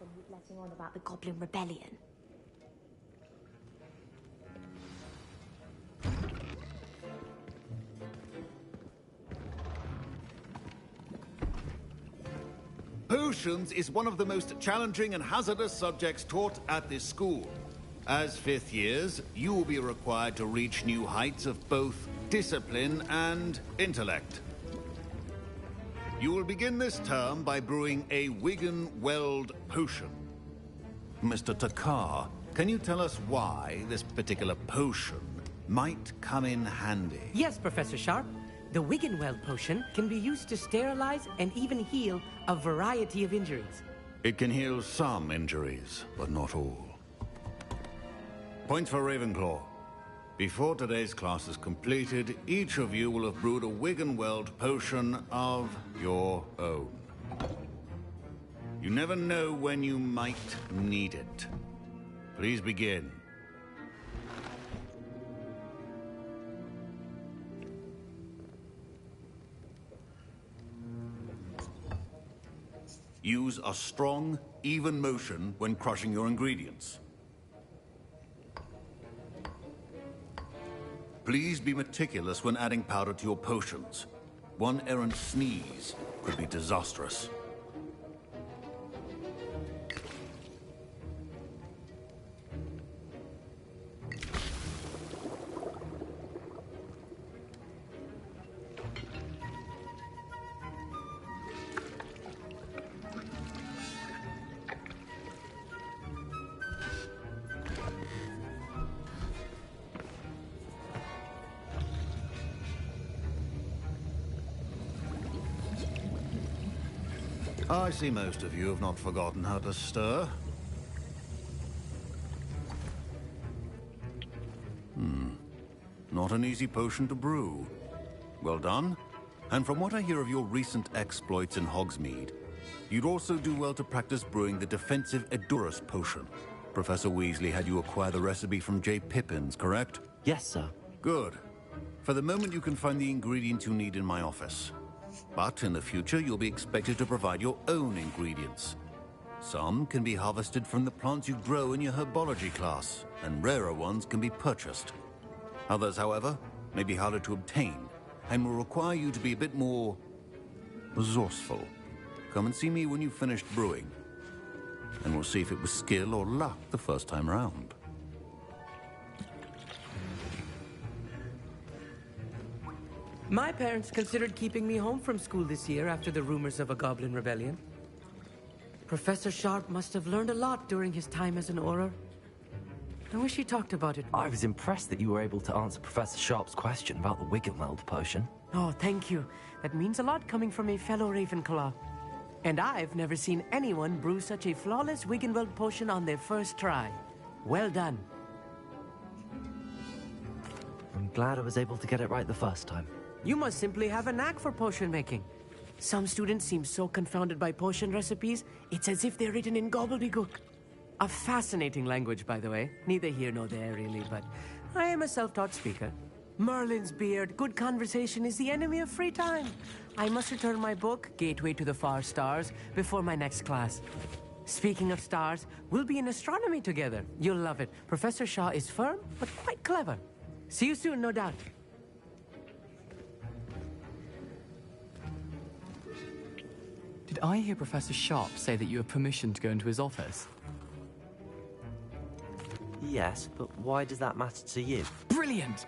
them with letting on about the Goblin Rebellion. Potions is one of the most challenging and hazardous subjects taught at this school. As fifth years, you will be required to reach new heights of both discipline and intellect. You will begin this term by brewing a Wiggenweld potion. Mr. Takar, can you tell us why this particular potion might come in handy? Yes, Professor Sharp. The Wiggenweld potion can be used to sterilize and even heal a variety of injuries. It can heal some injuries, but not all. Points for Ravenclaw. Before today's class is completed, each of you will have brewed a Wiggenweld potion of your own. You never know when you might need it. Please begin. Use a strong, even motion when crushing your ingredients. Please be meticulous when adding powder to your potions. One errant sneeze could be disastrous. I see most of you have not forgotten how to stir. Not an easy potion to brew. Well done. And from what I hear of your recent exploits in Hogsmeade, you'd also do well to practice brewing the defensive Edurus potion. Professor Weasley had you acquire the recipe from J. Pippins, correct? Yes, sir. Good. For the moment, you can find the ingredients you need in my office. But in the future, you'll be expected to provide your own ingredients. Some can be harvested from the plants you grow in your herbology class, and rarer ones can be purchased. Others, however, may be harder to obtain, and will require you to be a bit more resourceful. Come and see me when you've finished brewing, and we'll see if it was skill or luck the first time round. My parents considered keeping me home from school this year after the rumors of a Goblin Rebellion. Professor Sharp must have learned a lot during his time as an Auror. I wish he talked about it more. I was impressed that you were able to answer Professor Sharp's question about the Wiggenweld potion. Oh, thank you. That means a lot coming from a fellow Ravenclaw. And I've never seen anyone brew such a flawless Wiggenweld potion on their first try. Well done. I'm glad I was able to get it right the first time. You must simply have a knack for potion making. Some students seem so confounded by potion recipes, it's as if they're written in gobbledygook. A fascinating language, by the way. Neither here nor there, really, but I am a self-taught speaker. Merlin's beard, good conversation is the enemy of free time. I must return my book, Gateway to the Far Stars, before my next class. Speaking of stars, we'll be in astronomy together. You'll love it. Professor Shaw is firm, but quite clever. See you soon, no doubt. Did I hear Professor Sharp say that you have permission to go into his office? Yes, but why does that matter to you? Brilliant!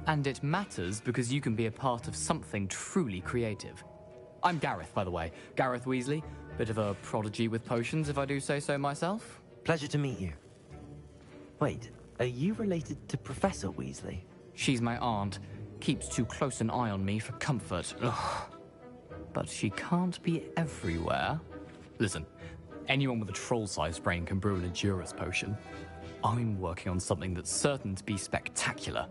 And it matters because you can be a part of something truly creative. I'm Gareth, by the way. Gareth Weasley. Bit of a prodigy with potions, if I do say so myself. Pleasure to meet you. Wait, are you related to Professor Weasley? She's my aunt. Keeps too close an eye on me for comfort. Ugh. But she can't be everywhere. Listen, anyone with a troll-sized brain can brew an Edurus potion. I'm working on something that's certain to be spectacular.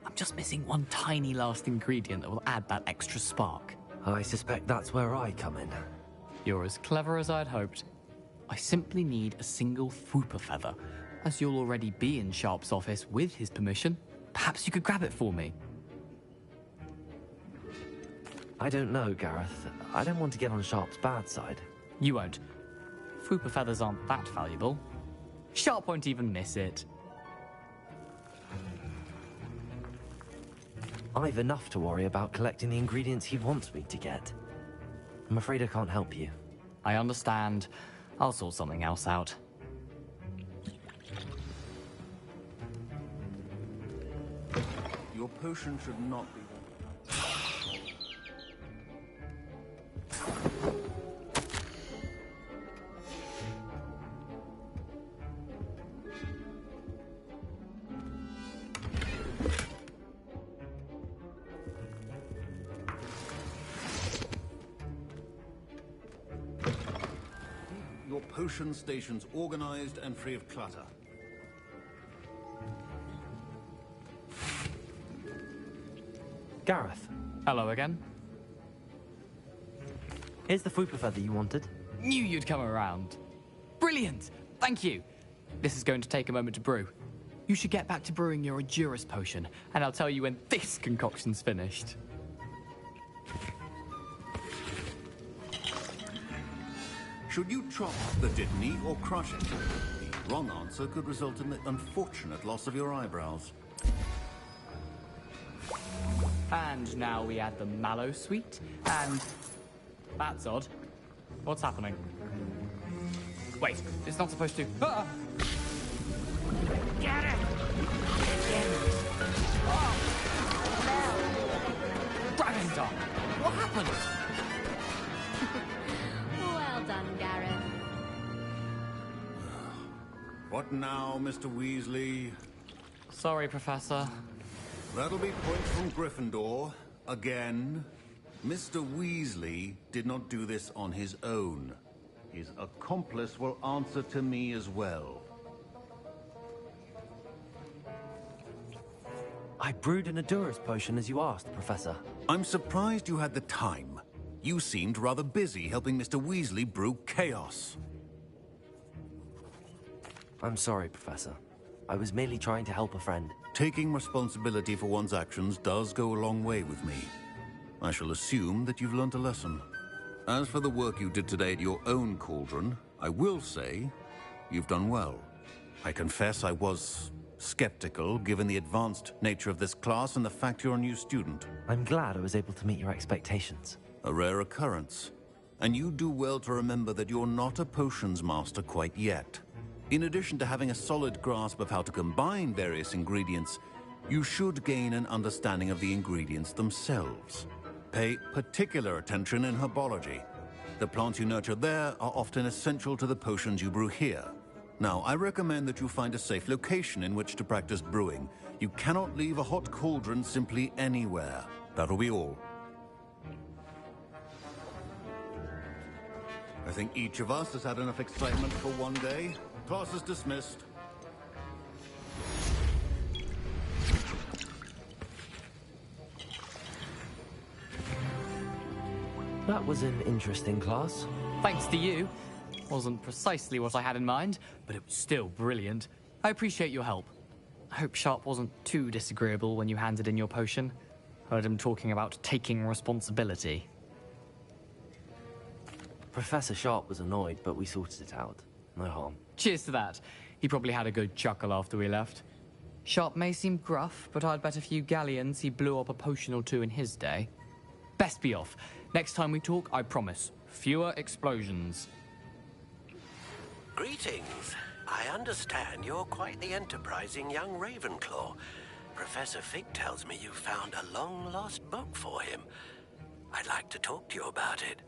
I'm just missing one tiny last ingredient that will add that extra spark. I suspect that's where I come in. You're as clever as I'd hoped. I simply need a single Fwooper feather. As you'll already be in Sharp's office with his permission, perhaps you could grab it for me. I don't know, Gareth. I don't want to get on Sharp's bad side. You won't. Fupa feathers aren't that valuable. Sharp won't even miss it. I've enough to worry about collecting the ingredients he wants me to get. I'm afraid I can't help you. I understand. I'll sort something else out. Your potion should not be... Your potion station's organized and free of clutter. Gareth, Hello again. here's the Fupa feather you wanted. Knew you'd come around. Brilliant! Thank you. This is going to take a moment to brew. You should get back to brewing your Edurus potion, and I'll tell you when this concoction's finished. Should you chop the Dittany or crush it? The wrong answer could result in the unfortunate loss of your eyebrows. And now we add the mallow sweet, and... That's odd. What's happening? Wait, it's not supposed to... Ah! Get it! Oh! Dragon Dog! What happened? Well done, Gareth. What now, Mr. Weasley? Sorry, Professor. That'll be points from Gryffindor. Again. Mr. Weasley did not do this on his own. His accomplice will answer to me as well. I brewed an Edurus potion as you asked, Professor. I'm surprised you had the time. You seemed rather busy helping Mr. Weasley brew chaos. I'm sorry, Professor. I was merely trying to help a friend. Taking responsibility for one's actions does go a long way with me. I shall assume that you've learnt a lesson. As for the work you did today at your own cauldron, I will say you've done well. I confess I was skeptical, given the advanced nature of this class and the fact you're a new student. I'm glad I was able to meet your expectations. A rare occurrence. And you do well to remember that you're not a potions master quite yet. In addition to having a solid grasp of how to combine various ingredients, you should gain an understanding of the ingredients themselves. Pay particular attention in herbology. The plants you nurture there are often essential to the potions you brew here. Now, I recommend that you find a safe location in which to practice brewing. You cannot leave a hot cauldron simply anywhere. That'll be all. I think each of us has had enough excitement for one day. Class is dismissed. That was an interesting class. Thanks to you. Wasn't precisely what I had in mind, but it was still brilliant. I appreciate your help. I hope Sharp wasn't too disagreeable when you handed in your potion. Heard him talking about taking responsibility. Professor Sharp was annoyed, but we sorted it out. No harm. Cheers to that. He probably had a good chuckle after we left. Sharp may seem gruff, but I'd bet a few galleons he blew up a potion or two in his day. Best be off. Next time we talk, I promise, fewer explosions. Greetings. I understand you're quite the enterprising young Ravenclaw. Professor Fig tells me you found a long-lost book for him. I'd like to talk to you about it.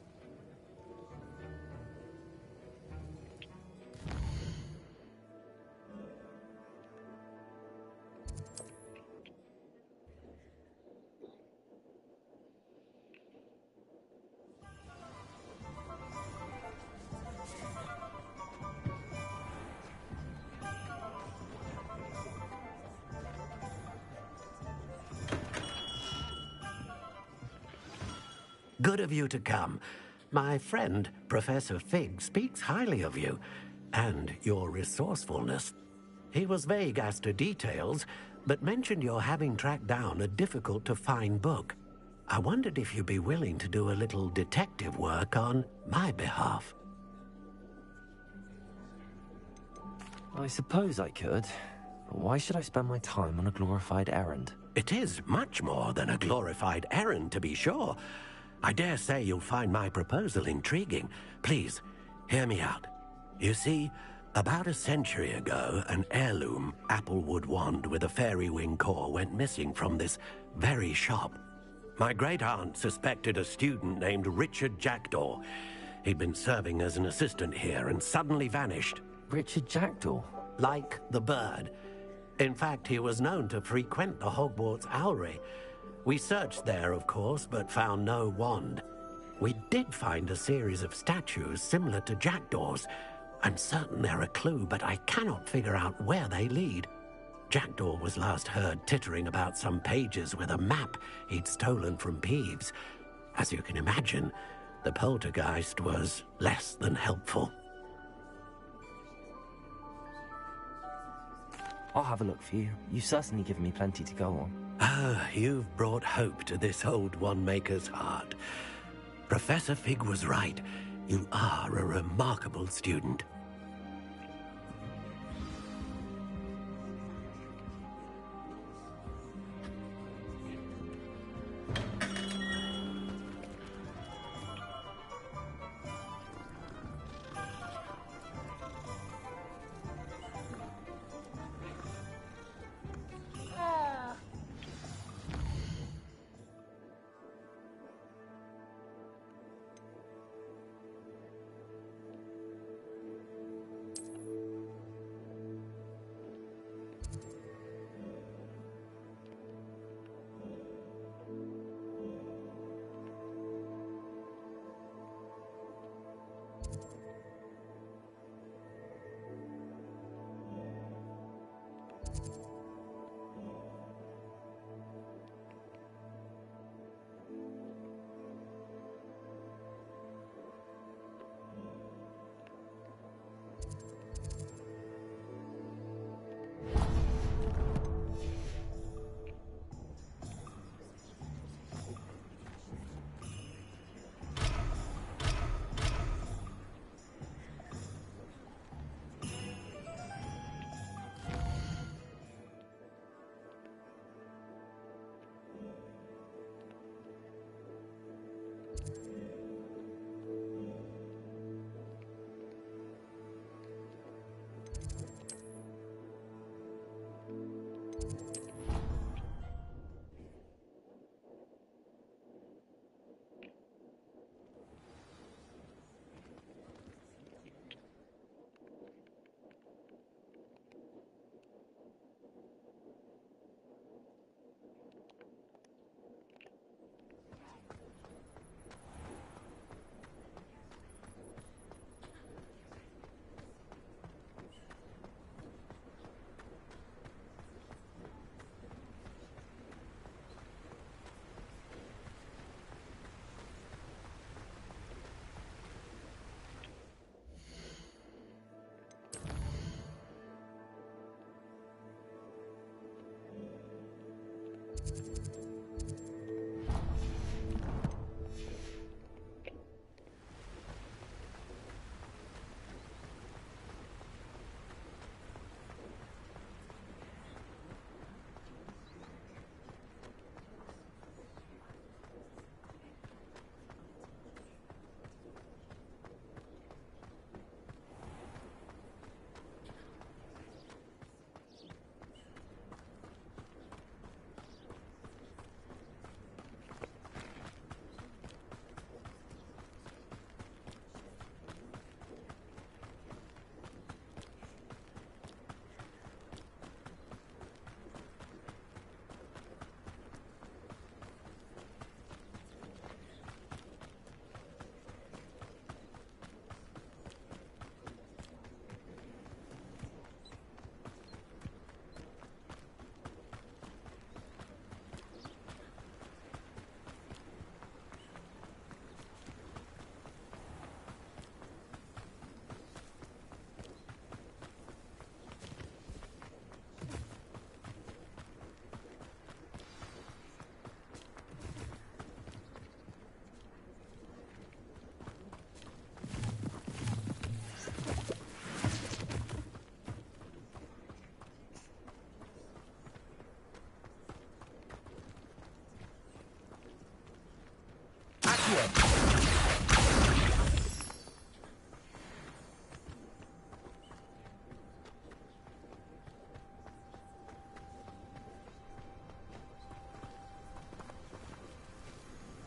Good of you to come. My friend, Professor Fig, speaks highly of you and your resourcefulness. He was vague as to details, but mentioned your having tracked down a difficult-to-find book. I wondered if you'd be willing to do a little detective work on my behalf. I suppose I could. But why should I spend my time on a glorified errand? It is much more than a glorified errand, to be sure. I dare say you'll find my proposal intriguing. Please, hear me out. You see, about a century ago, an heirloom applewood wand with a fairy wing core went missing from this very shop. My great-aunt suspected a student named Richard Jackdaw. He'd been serving as an assistant here and suddenly vanished. Richard Jackdaw? Like the bird. In fact, he was known to frequent the Hogwarts Owlry. We searched there, of course, but found no wand. We did find a series of statues similar to Jackdaw's. I'm certain they're a clue, but I cannot figure out where they lead. Jackdaw was last heard tittering about some pages with a map he'd stolen from Peeves. As you can imagine, the poltergeist was less than helpful. I'll have a look for you. You've certainly given me plenty to go on. Ah, you've brought hope to this old one-maker's heart. Professor Fig was right. You are a remarkable student.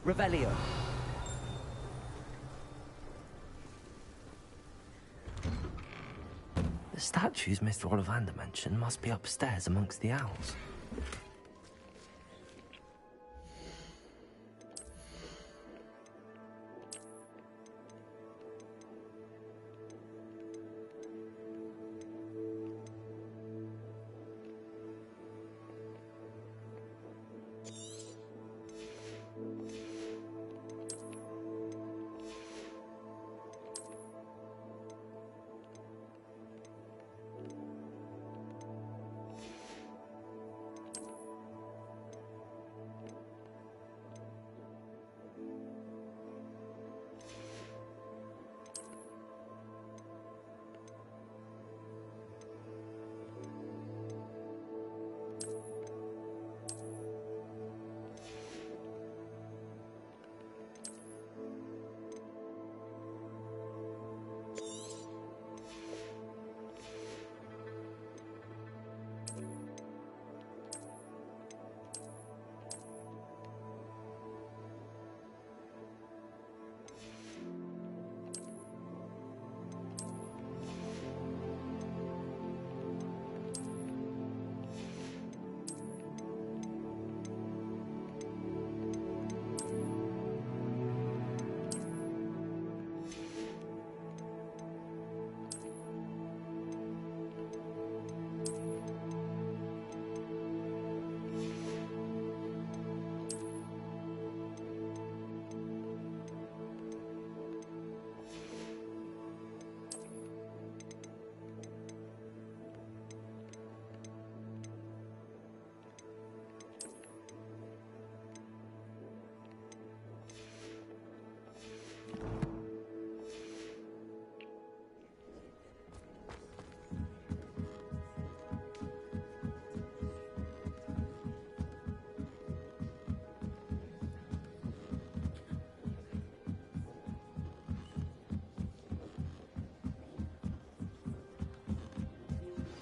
Revelio. The statues Mr. Ollivander mentioned must be upstairs amongst the owls.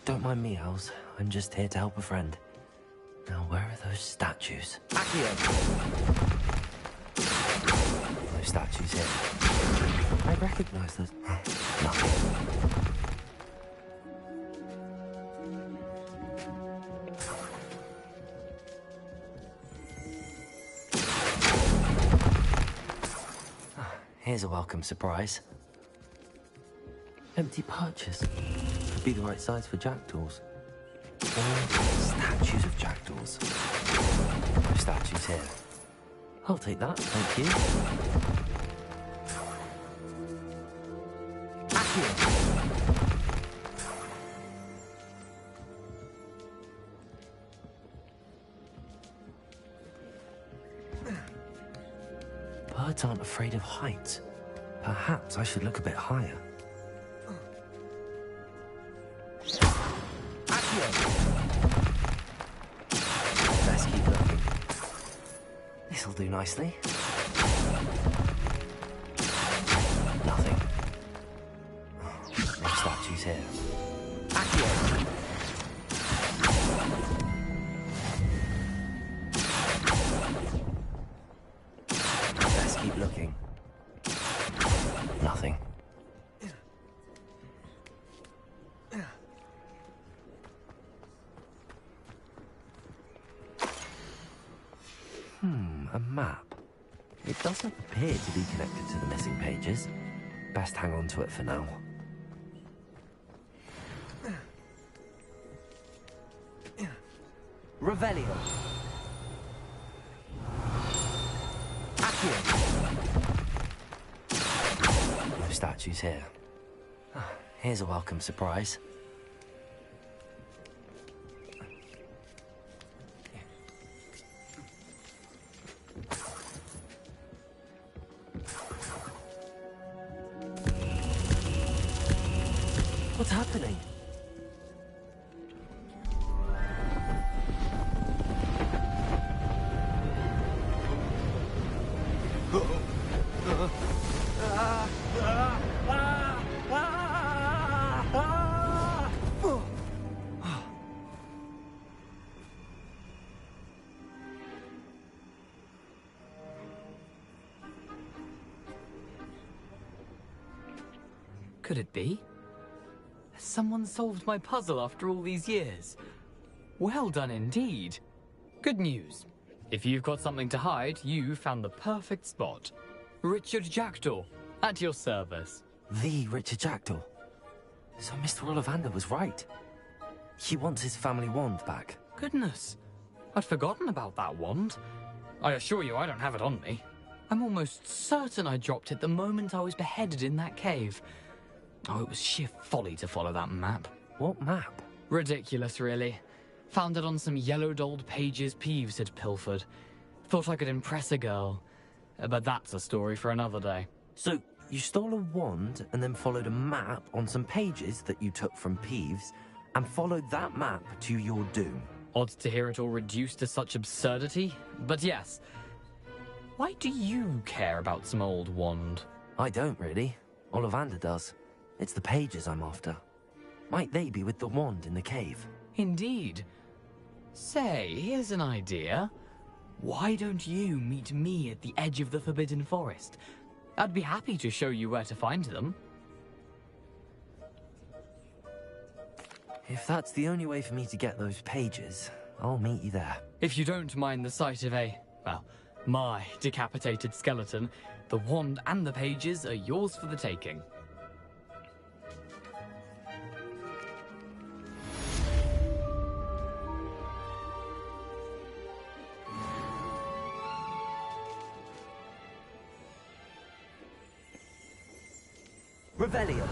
Don't mind me, owls. I'm just here to help a friend. Now, where are those statues? Accio! Those statues here. I recognize those. Nothing. Here's a welcome surprise. Empty perches. Could be the right size for jackdaws. Or statues of jackdaws. No statues here. I'll take that, thank you. Birds aren't afraid of heights. Perhaps I should look a bit higher. Best keep looking. This'll do nicely. Nothing. No statues here. Accio! Best keep looking. Nothing. A map. It doesn't appear to be connected to the missing pages. Best hang on to it for now. Revelio. Accio. No statues here. Here's a welcome surprise. What's happening? Could it be? Has someone solved my puzzle after all these years? Well done indeed. Good news. If you've got something to hide, you found the perfect spot. Richard Jackdaw, at your service. The Richard Jackdaw. So Mr. Ollivander was right. He wants his family wand back. Goodness, I'd forgotten about that wand. I assure you I don't have it on me. I'm almost certain I dropped it the moment I was beheaded in that cave. Oh, it was sheer folly to follow that map. What map? Ridiculous, really. Found it on some yellowed old pages Peeves had pilfered. Thought I could impress a girl. But that's a story for another day. So, you stole a wand and then followed a map on some pages that you took from Peeves and followed that map to your doom. Odd to hear it all reduced to such absurdity, but yes. Why do you care about some old wand? I don't really. Ollivander does. It's the pages I'm after. Might they be with the wand in the cave? Indeed. Say, here's an idea. Why don't you meet me at the edge of the Forbidden Forest? I'd be happy to show you where to find them. If that's the only way for me to get those pages, I'll meet you there. If you don't mind the sight of my decapitated skeleton, the wand and the pages are yours for the taking. Revelio.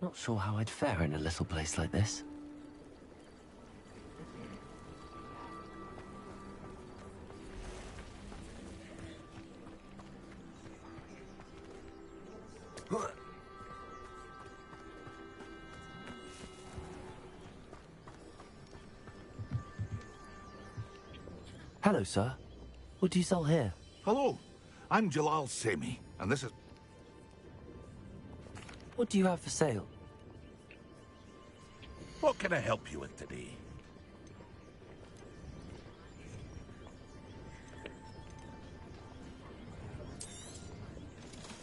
Not sure how I'd fare in a little place like this. Hello, sir. What do you sell here? Hello, I'm Jalal Semi, and this is... What do you have for sale? What can I help you with today?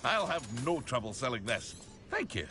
I'll have no trouble selling this. Thank you.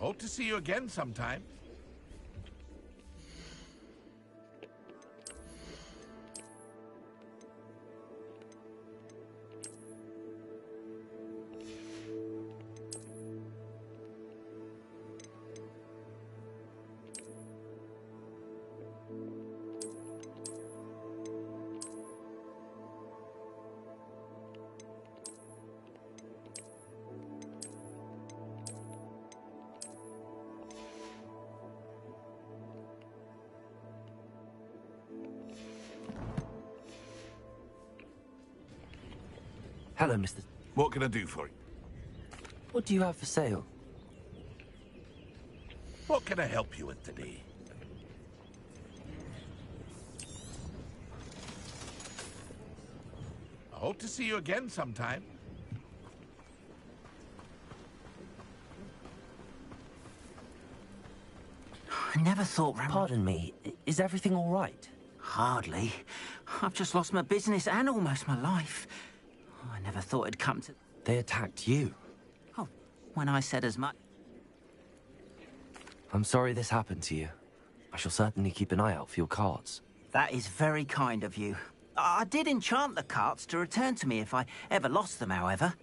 Hope to see you again sometime. Hello, Mr. What can I do for you? What do you have for sale? What can I help you with today? I hope to see you again sometime. I never thought Pardon me, is everything all right? Hardly. I've just lost my business and almost my life. I never thought it'd come to... They attacked you. Oh, when I said as much... I'm sorry this happened to you. I shall certainly keep an eye out for your carts. That is very kind of you. I did enchant the carts to return to me if I ever lost them, however.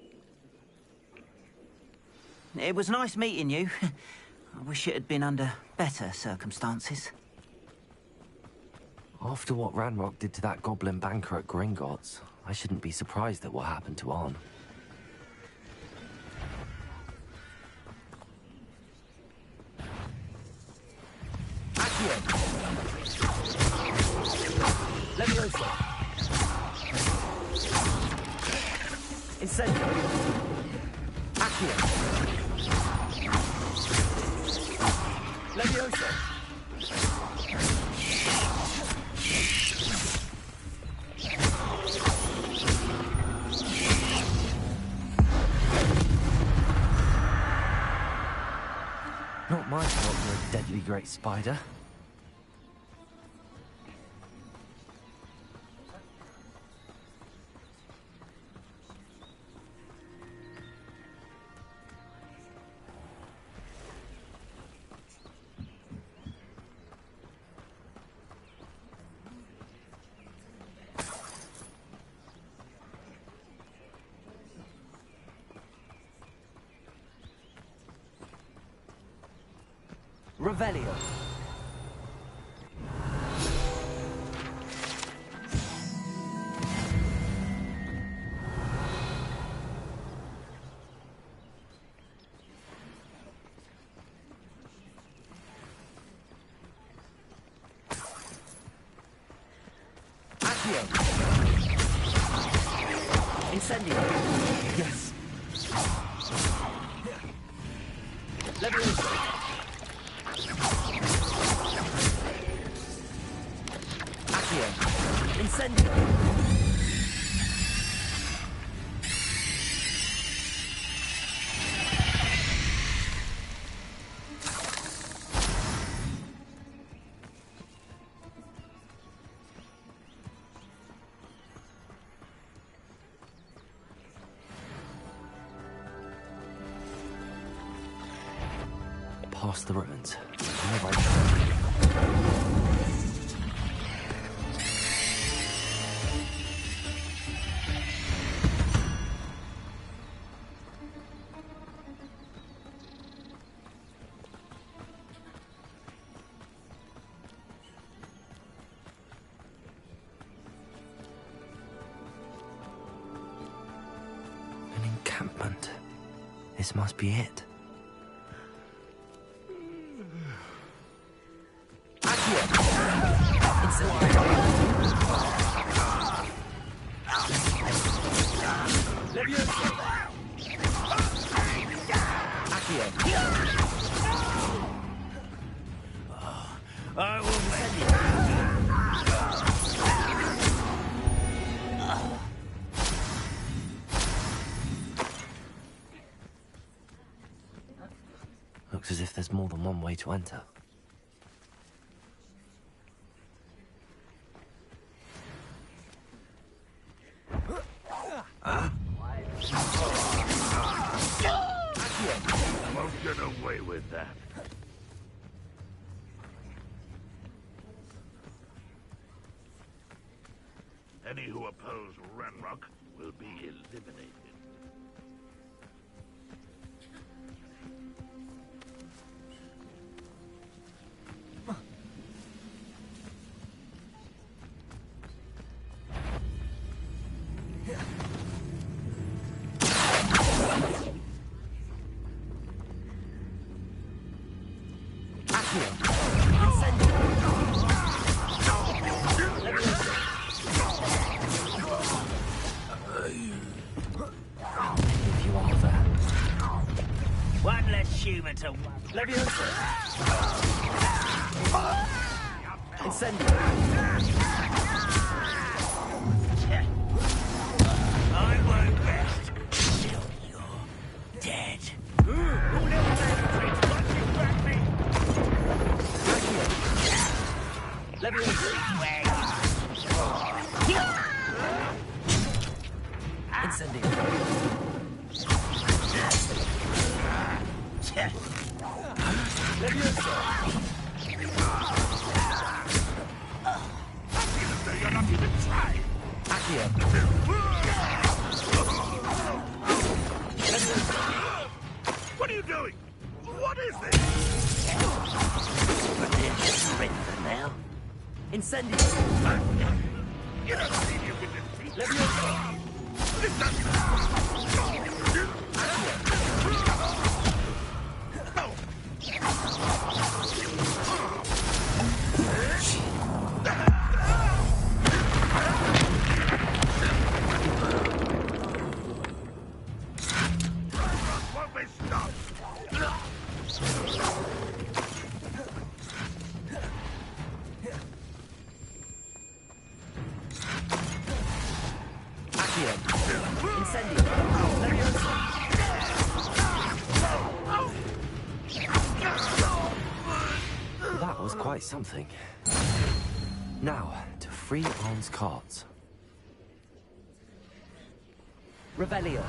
It was nice meeting you. I wish it had been under better circumstances. After what Ranrock did to that goblin banker at Gringotts, I shouldn't be surprised at what happened to Arn. Leviosa! Incendio! Accio! Leviosa! Not my fault you're a deadly great spider. Revelio. Accio! Incendio! Yes! Leviosa! Incendio! Past the ruins. An encampment. This must be it. I will send you. Looks as if there's more than one way to enter. Get away with that. Any who oppose Ranrock will be eliminated. One less human to... Leviosa! Incendio! I won't rest till you're dead. Who'll never hesitate once you crack me? Leviosa! Incendio! You're not even trying. Accio! What are you doing? What is this? Surrender now. Incendio! You don't see you can defeat. Leviosa! Won't be stopped. Accio! Incendio! Leviosa! That was quite something. Now, to free Arn's carts. Revelio!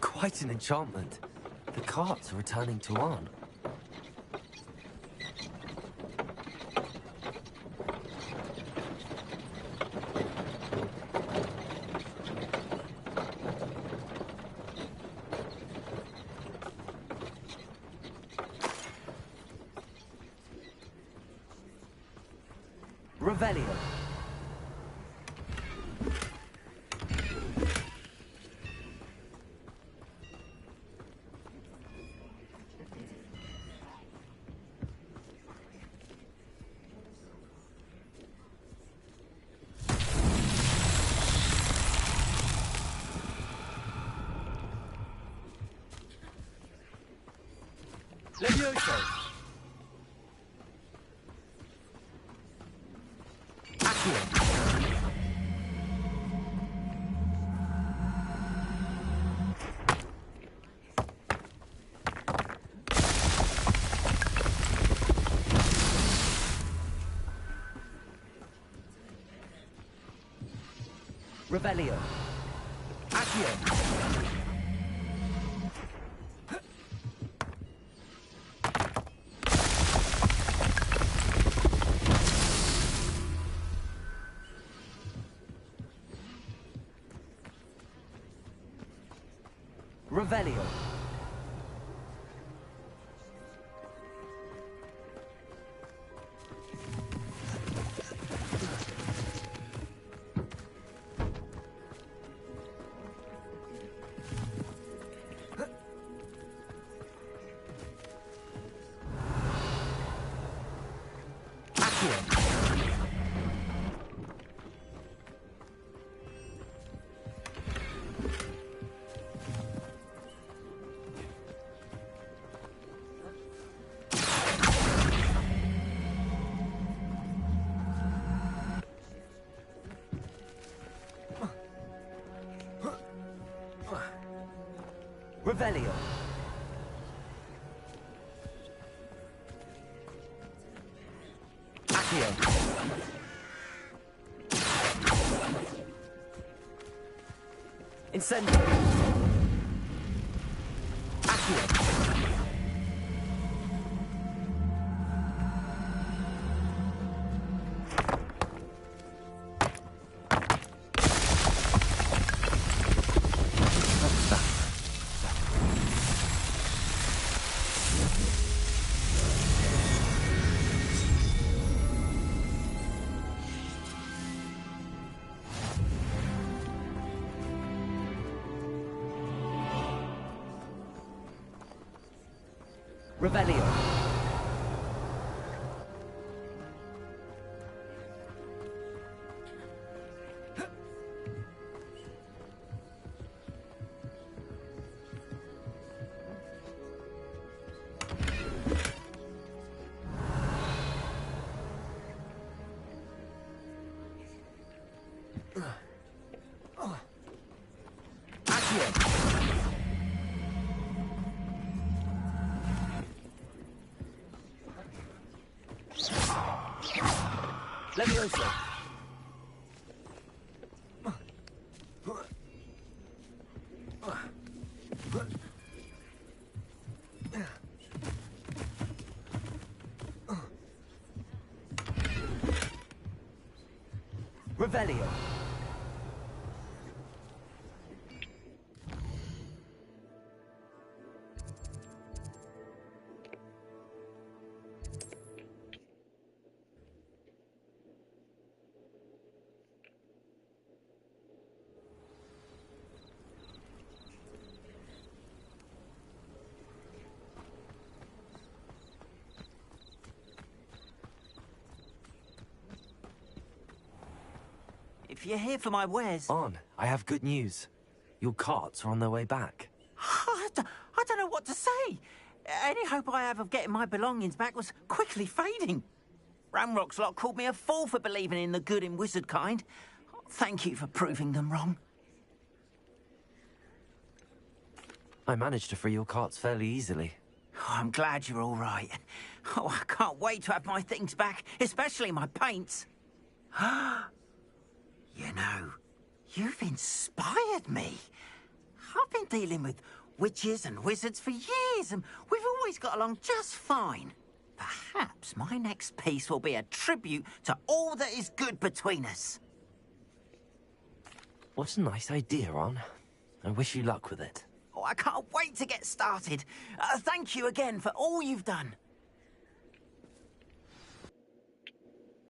Quite an enchantment. The carts are returning to Arn. Revelio! Levioso! Accio! Revelio! Accio! Revelio! Accio! Revelio. Accio. Incendio. Accio. Revelio. Accio. Levioso. Revelio. If you're here for my wares... On, I have good news. Your carts are on their way back. I don't know what to say. Any hope I have of getting my belongings back was quickly fading. Ramrock's lot called me a fool for believing in the good in wizard kind. Thank you for proving them wrong. I managed to free your carts fairly easily. Oh, I'm glad you're all right. Oh, I can't wait to have my things back, especially my paints. You know, you've inspired me. I've been dealing with witches and wizards for years, and we've always got along just fine. Perhaps my next piece will be a tribute to all that is good between us. What a nice idea, Ron. I wish you luck with it. Oh, I can't wait to get started. Thank you again for all you've done.